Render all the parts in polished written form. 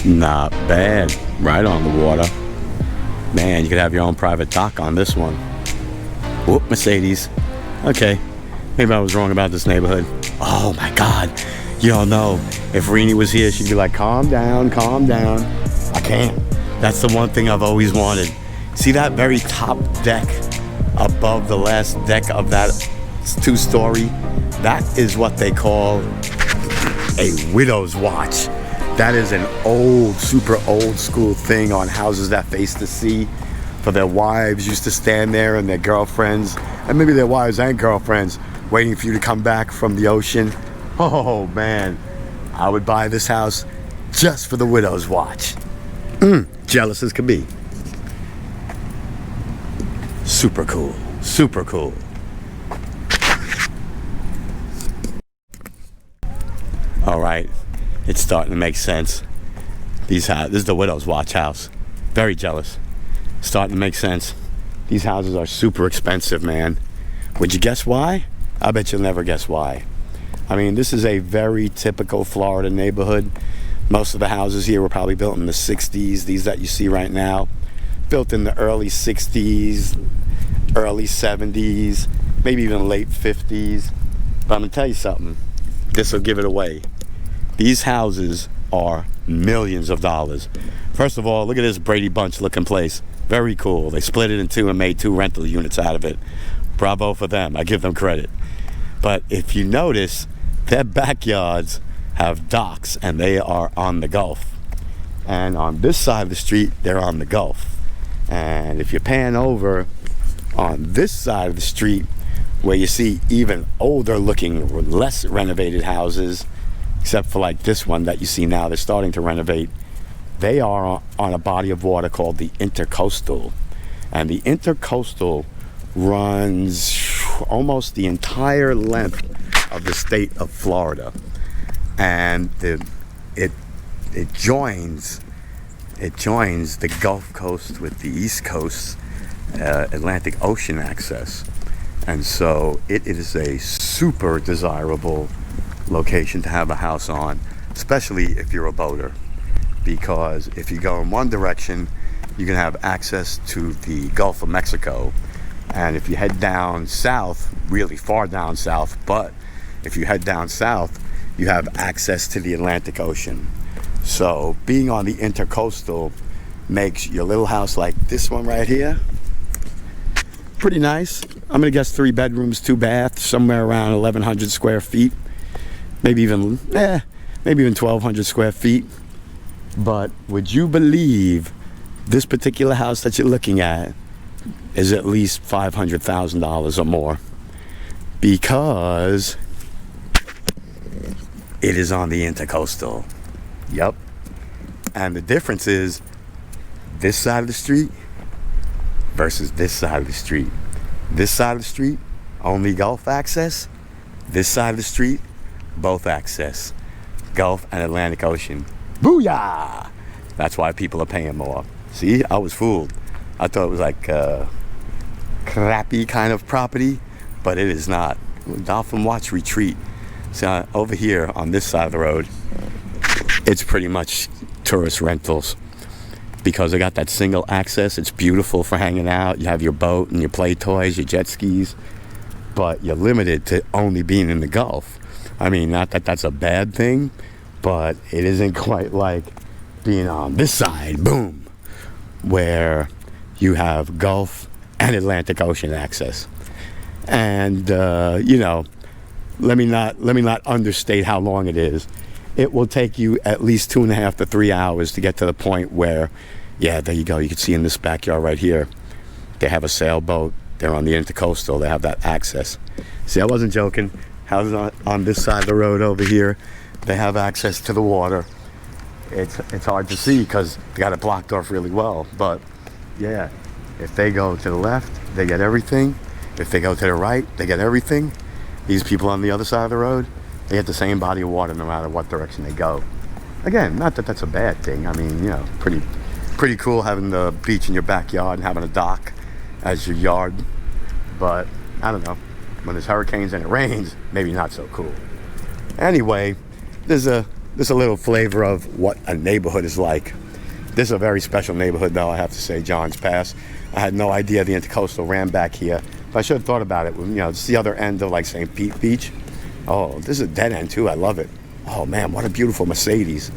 Not bad. Right on the water. Man, you could have your own private dock on this one. Whoop, Mercedes. Okay, maybe I was wrong about this neighborhood. Oh my God. You don't know. If Rini was here, she'd be like, calm down, calm down. I can't. That's the one thing I've always wanted. See that very top deck above the last deck of that 2-story? That is what they call a widow's watch. That is an old, super old school thing on houses that face the sea. For their wives used to stand there and their girlfriends, and maybe their wives and girlfriends, waiting for you to come back from the ocean. Oh man, I would buy this house just for the widow's watch. Jealous as could be. Super cool, super cool. All right, it's starting to make sense. This is the widow's watch house. Very jealous. Starting to make sense. These houses are super expensive, man. Would you guess why? I bet you'll never guess why. I mean, this is a very typical Florida neighborhood. Most of the houses here were probably built in the 60s. These that you see right now, built in the early 60s, early 70s, maybe even late 50s. But I'm gonna tell you something. This will give it away. These houses are millions of dollars. First of all, look at this Brady Bunch looking place. Very cool. They split it in two and made 2 rental units out of it. Bravo for them. I give them credit. But if you notice, their backyards have docks and they are on the Gulf. And on this side of the street, they're on the Gulf. And if you pan over on this side of the street, where you see even older looking, less renovated houses, except for like this one that you see now, they're starting to renovate. They are on a body of water called the Intercoastal. And the Intercoastal runs almost the entire length of the state of Florida. And it joins the Gulf Coast with the East Coast Atlantic Ocean access. And so it is a super desirable location to have a house on, especially if you're a boater. Because if you go in one direction, you can have access to the Gulf of Mexico. And if you head down south, really far down south, but if you head down south, you have access to the Atlantic Ocean. So being on the Intercoastal makes your little house like this one right here pretty nice. I'm gonna guess 3 bedrooms, 2 baths, somewhere around 1,100 square feet. Maybe even 1,200 square feet. But would you believe this particular house that you're looking at is at least $500,000 or more? Because it is on the Intercoastal. Yep. And the difference is this side of the street versus this side of the street. This side of the street, only Gulf access. This side of the street, both access. Gulf and Atlantic Ocean. Booyah! That's why people are paying more. See, I was fooled. I thought it was like a crappy kind of property, but it is not. Dolphin Watch Retreat. So over here on this side of the road, it's pretty much tourist rentals because they got that single access. It's beautiful for hanging out. You have your boat and your play toys, your jet skis, but you're limited to only being in the Gulf. I mean, not that that's a bad thing, but it isn't quite like being on this side, boom, where you have Gulf and Atlantic Ocean access. And let me not understate how long it is. It will take you at least 2.5 to 3 hours to get to the point where, yeah, there you go. You can see in this backyard right here, they have a sailboat. They're on the Intercoastal. They have that access. See, I wasn't joking. Houses on this side of the road over here, they have access to the water. It's hard to see because they got it blocked off really well. But yeah, if they go to the left, they get everything. If they go to the right, they get everything. These people on the other side of the road, they get the same body of water no matter what direction they go. Again, not that that's a bad thing. I mean, pretty cool having the beach in your backyard and having a dock as your yard. But I don't know, when there's hurricanes and it rains, maybe not so cool. Anyway, there's a Just a little flavor of what a neighborhood is like. This is a very special neighborhood, though, I have to say, John's Pass. I had no idea the Intercoastal ran back here, but I should have thought about it. You know, it's the other end of like St. Pete Beach. Oh, this is a dead end too. I love it. Oh man, what a beautiful Mercedes.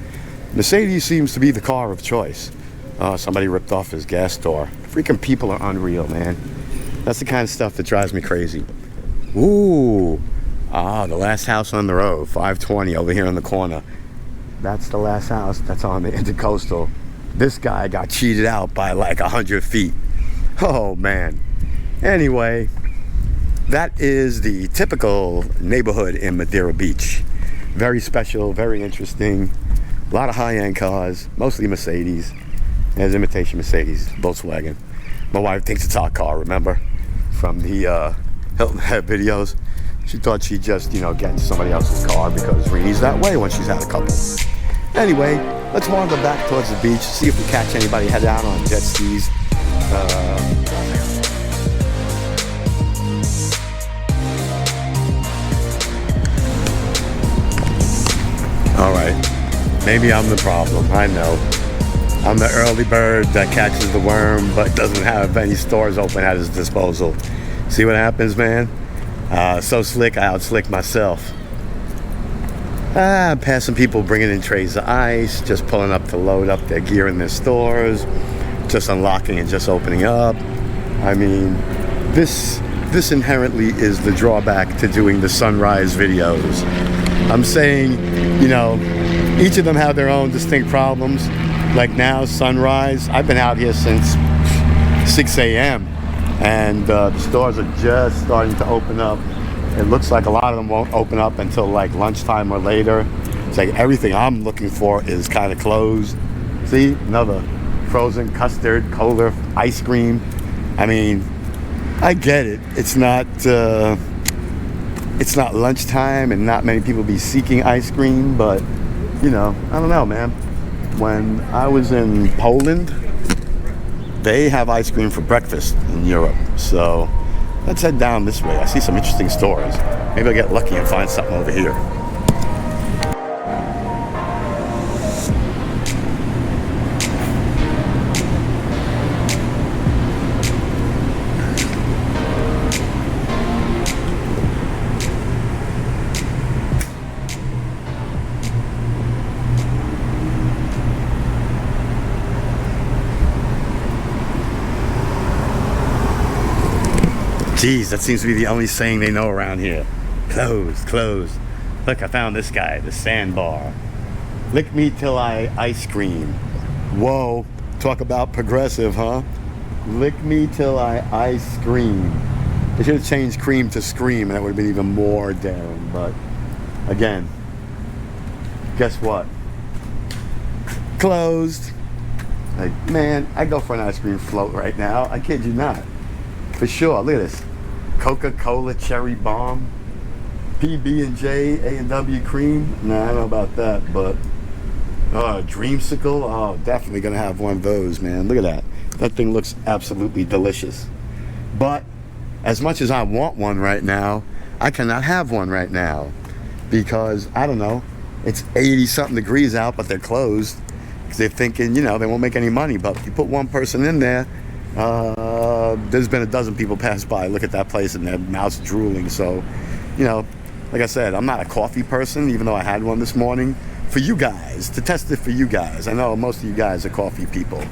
Mercedes seems to be the car of choice. Somebody ripped off his gas door. Freaking people are unreal, man. That's the kind of stuff that drives me crazy. Ooh. The last house on the road, 520 over here in the corner. That's the last house that's on the Intercoastal. This guy got cheated out by like 100 feet. Oh man. Anyway, that is the typical neighborhood in Madeira Beach. Very special, very interesting. A lot of high-end cars, mostly Mercedes. There's imitation Mercedes, Volkswagen. My wife thinks it's our car, remember? From the Hilton Head videos. She thought she'd just, get into somebody else's car because Reenie's that way when she's had a couple. Anyway, let's wander back towards the beach, see if we catch anybody head out on jet skis. All right, maybe I'm the problem, I know. I'm the early bird that catches the worm but doesn't have any stores open at his disposal. See what happens, man? So slick, I outslick myself. Passing people bringing in trays of ice, just pulling up to load up their gear in their stores, just unlocking and just opening up. I mean, this inherently is the drawback to doing the sunrise videos. I'm saying, each of them have their own distinct problems. Like now, sunrise, I've been out here since 6 a.m. and the stores are just starting to open up. It looks like a lot of them won't open up until like lunchtime or later. It's like everything I'm looking for is kind of closed. See, another frozen custard, cola, ice cream. I mean, I get it. It's not lunchtime and not many people be seeking ice cream, but I don't know, man. When I was in Poland, they have ice cream for breakfast in Europe. So let's head down this way. I see some interesting stores. Maybe I'll get lucky and find something over here. Geez, that seems to be the only saying they know around here. Closed, closed. Look, I found this guy, the sandbar. Lick me till I ice cream. Whoa, talk about progressive, huh? Lick me till I ice cream. They should have changed cream to scream, and that would have been even more daring. But again, guess what? Closed. Like, man, I'd go for an ice cream float right now. I kid you not. For sure. Look at this. Coca-Cola Cherry Bomb, PB&J A&W Cream. Nah, I don't know about that, but Dreamsicle. Oh, definitely gonna have one of those, man. Look at that. That thing looks absolutely delicious. But as much as I want one right now, I cannot have one right now because I don't know. It's 80-something degrees out, but they're closed because they're thinking, they won't make any money. But if you put one person in there. There's been a dozen people pass by, look at that place, and their mouth's drooling. So, like I said, I'm not a coffee person, even though I had one this morning. For you guys, to test it for you guys. I know most of you guys are coffee people.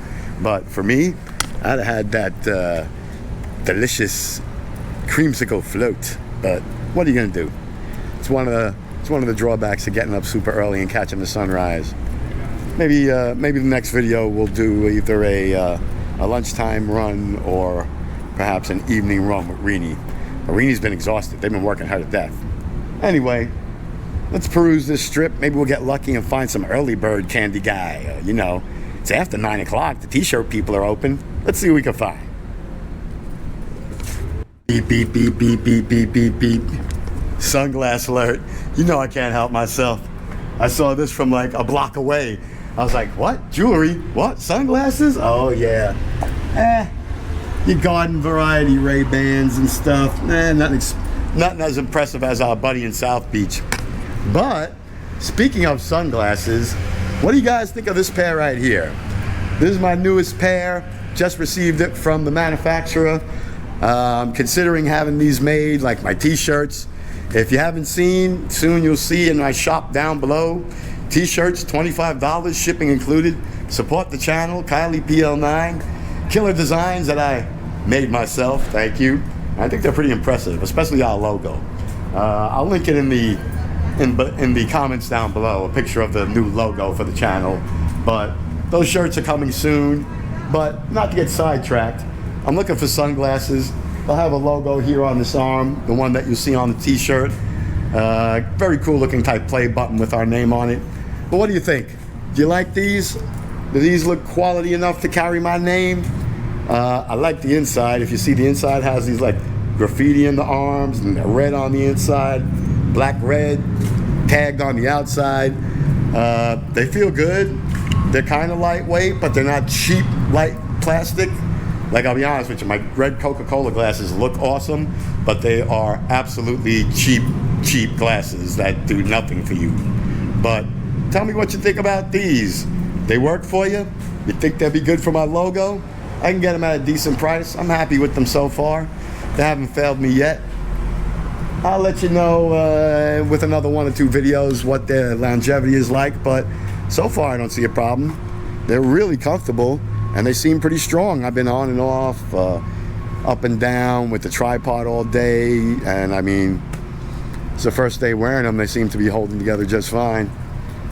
But for me, I'd have had that delicious creamsicle float. But what are you going to do? It's one of the drawbacks of getting up super early and catching the sunrise. Maybe the next video we'll do either a lunchtime run or perhaps an evening run with Reenie. But Reenie's been exhausted. They've been working her to death. Anyway, let's peruse this strip. Maybe we'll get lucky and find some early bird candy guy. It's after 9 o'clock. The t-shirt people are open. Let's see what we can find. Beep, beep, beep, beep, beep, beep, beep, beep. Sunglass alert. I can't help myself. I saw this from like a block away. I was like, what? Jewelry? What? Sunglasses? Oh, yeah. Your garden variety Ray-Bans and stuff. Nothing as impressive as our buddy in South Beach. But speaking of sunglasses, what do you guys think of this pair right here? This is my newest pair. Just received it from the manufacturer. I'm considering having these made like my t-shirts. If you haven't seen, soon you'll see in my shop down below. T-shirts, $25, shipping included. Support the channel, Kylie PL9. Killer designs that I made myself, thank you. I think they're pretty impressive, especially our logo. I'll link it in the comments down below, a picture of the new logo for the channel. But those shirts are coming soon. But not to get sidetracked, I'm looking for sunglasses. They'll have a logo here on this arm, the one that you see on the t-shirt. Very cool looking type play button with our name on it. But what do you think? Do you like these? Do these look quality enough to carry my name? I like the inside. If you see, the inside has these like graffiti in the arms and red on the inside, black red, tagged on the outside. They feel good. They're kind of lightweight, but they're not cheap, light plastic. Like, I'll be honest with you, my red Coca-Cola glasses look awesome, but they are absolutely cheap glasses that do nothing for you. But tell me what you think about these. They work for you? You think they'll be good for my logo? I can get them at a decent price. I'm happy with them so far. They haven't failed me yet. I'll let you know with another 1 or 2 videos what their longevity is like, but so far I don't see a problem. They're really comfortable and they seem pretty strong. I've been on and off, up and down with the tripod all day, and I mean, it's the first day wearing them. They seem to be holding together just fine.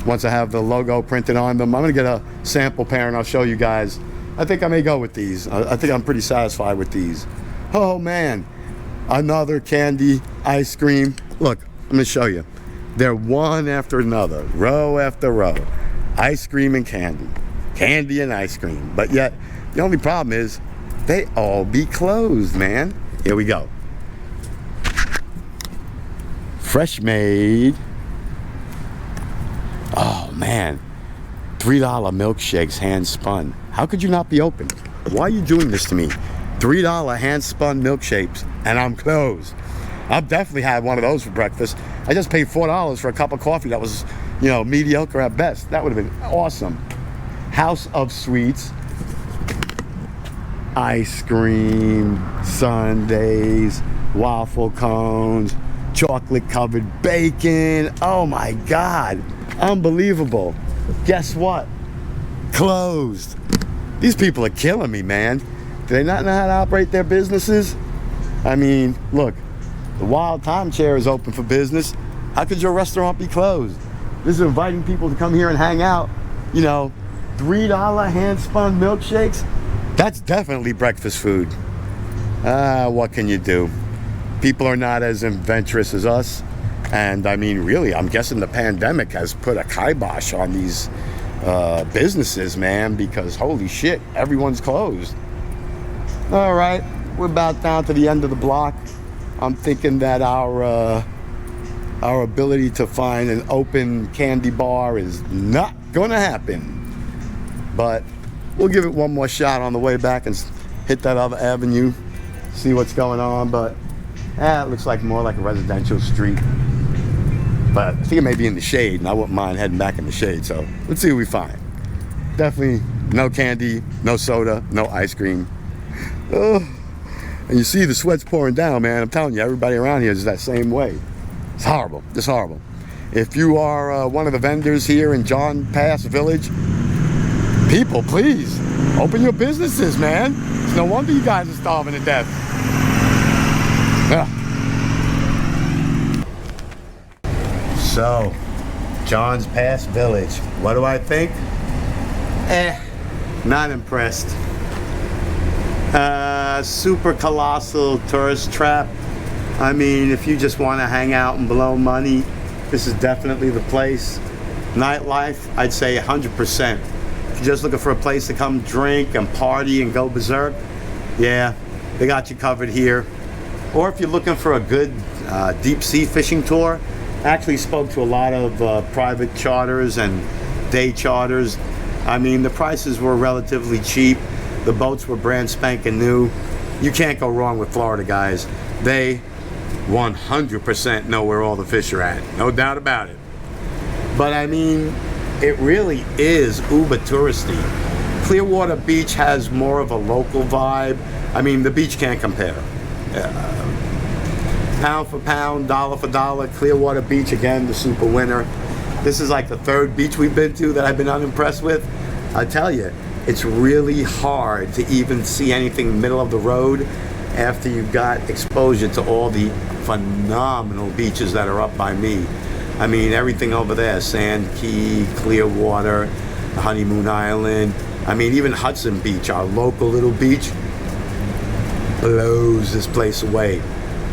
Once I have the logo printed on them, I'm gonna get a sample pair and I'll show you guys. I think I may go with these. I think I'm pretty satisfied with these. Oh man, another candy ice cream. Look, I'm gonna show you. They're one after another, row after row. Ice cream and candy. Candy and ice cream. But yet, the only problem is they all be closed, man. Here we go. Fresh made. Oh man, $3 milkshakes hand spun. How could you not be open? Why are you doing this to me? $3 hand spun milkshakes and I'm closed. I've definitely had one of those for breakfast. I just paid $4 for a cup of coffee that was, you know, mediocre at best. That would have been awesome. House of Sweets. Ice cream, sundaes, waffle cones, chocolate covered bacon. Oh my God, unbelievable. Guess what? Closed. These people are killing me, man. Do they not know how to operate their businesses? I mean, look, the Wild Time Chair is open for business. How could your restaurant be closed? This is inviting people to come here and hang out. You know, $3 hand-spun milkshakes? That's definitely breakfast food. What can you do? People are not as adventurous as us. And I mean, really, I'm guessing the pandemic has put a kibosh on these businesses, man, because holy shit, everyone's closed. All right, we're about down to the end of the block. I'm thinking that our ability to find an open candy bar is not gonna happen. But we'll give it one more shot on the way back and hit that other avenue, see what's going on. But it looks like more like a residential street. But I think it may be in the shade, and I wouldn't mind heading back in the shade. So let's see what we find. Definitely no candy, no soda, no ice cream. And you see the sweat's pouring down, man. I'm telling you, everybody around here is that same way. It's horrible, just horrible. If you are one of the vendors here in John Pass Village, people, please, open your businesses, man. It's no wonder you guys are starving to death. So, John's Pass Village. What do I think? Not impressed. Super colossal tourist trap. I mean, if you just want to hang out and blow money, this is definitely the place. Nightlife, I'd say 100%. If you're just looking for a place to come drink and party and go berserk, yeah, they got you covered here. Or if you're looking for a good deep sea fishing tour, I actually spoke to a lot of private charters and day charters. I mean, the prices were relatively cheap. The boats were brand spanking new. You can't go wrong with Florida guys. They 100% know where all the fish are at. No doubt about it. But I mean, it really is uber touristy. Clearwater Beach has more of a local vibe. I mean, the beach can't compare. Pound for pound, dollar for dollar, Clearwater Beach, again, the super winner. This is like the third beach we've been to that I've been unimpressed with. I tell you, it's really hard to even see anything middle of the road after you got exposure to all the phenomenal beaches that are up by me. I mean, everything over there, Sand Key, Clearwater, Honeymoon Island. I mean, even Hudson Beach, our local little beach, blows this place away.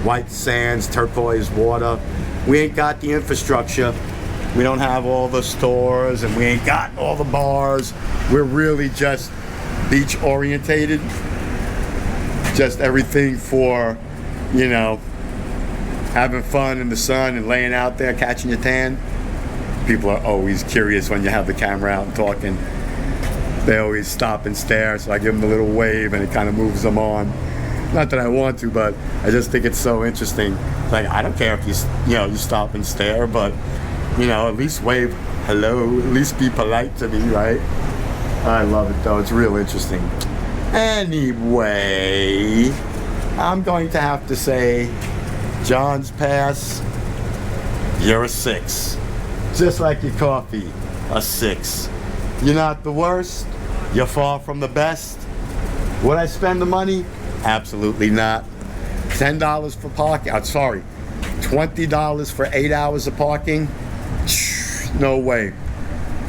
White sands, turquoise water. We ain't got the infrastructure. We don't have all the stores, and we ain't got all the bars. We're really just beach orientated. Just everything for, you know, having fun in the sun and laying out there catching your tan. People are always curious when you have the camera out and talking. They always stop and stare, so I give them a little wave and it kind of moves them on. Not that I want to, but I just think it's so interesting. Like, I don't care if you stop and stare, but you know, at least wave hello, at least be polite to me, right? I love it though, it's real interesting. Anyway, I'm going to have to say, John's Pass, you're a 6. Just like your coffee, a 6. You're not the worst, you're far from the best. Would I spend the money? Absolutely not. $10 for parking, $20 for 8 hours of parking? No way.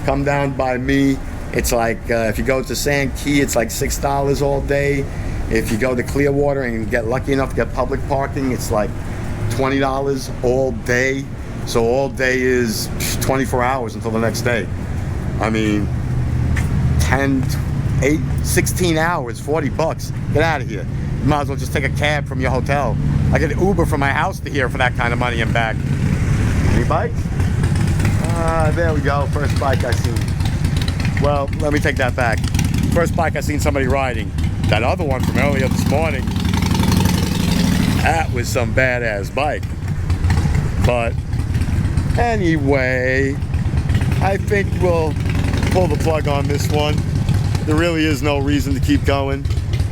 Come down by me. It's like, if you go to Sand Key, it's like $6 all day. If you go to Clearwater and get lucky enough to get public parking, it's like $20 all day. So all day is 24 hours until the next day. I mean, 16 hours, $40. Get out of here. You might as well just take a cab from your hotel. I get an Uber from my house to here for that kind of money and back. Any bikes? There we go. First bike I seen. Well, let me take that back. First bike I seen somebody riding. That other one from earlier this morning, that was some badass bike. But anyway, I think we'll pull the plug on this one. There really is no reason to keep going.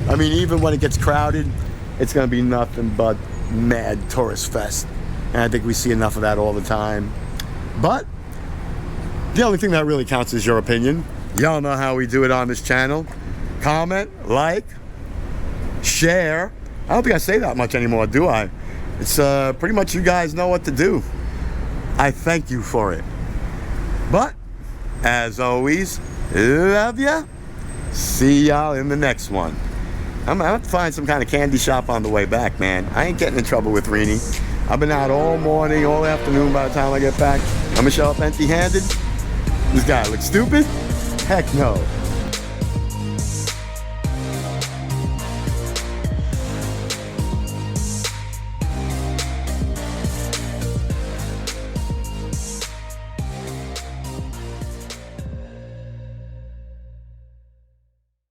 I mean, even when it gets crowded, it's going to be nothing but mad tourist fest. And I think we see enough of that all the time. But the only thing that really counts is your opinion. Y'all know how we do it on this channel. Comment, like, share. I don't think I say that much anymore, do I? It's pretty much you guys know what to do. I thank you for it. But, as always, love ya. See y'all in the next one. I'm gonna have to find some kind of candy shop on the way back, man. I ain't getting in trouble with Rini. I've been out all morning, all afternoon by the time I get back. I'm gonna show up empty-handed. This guy looks stupid? Heck no.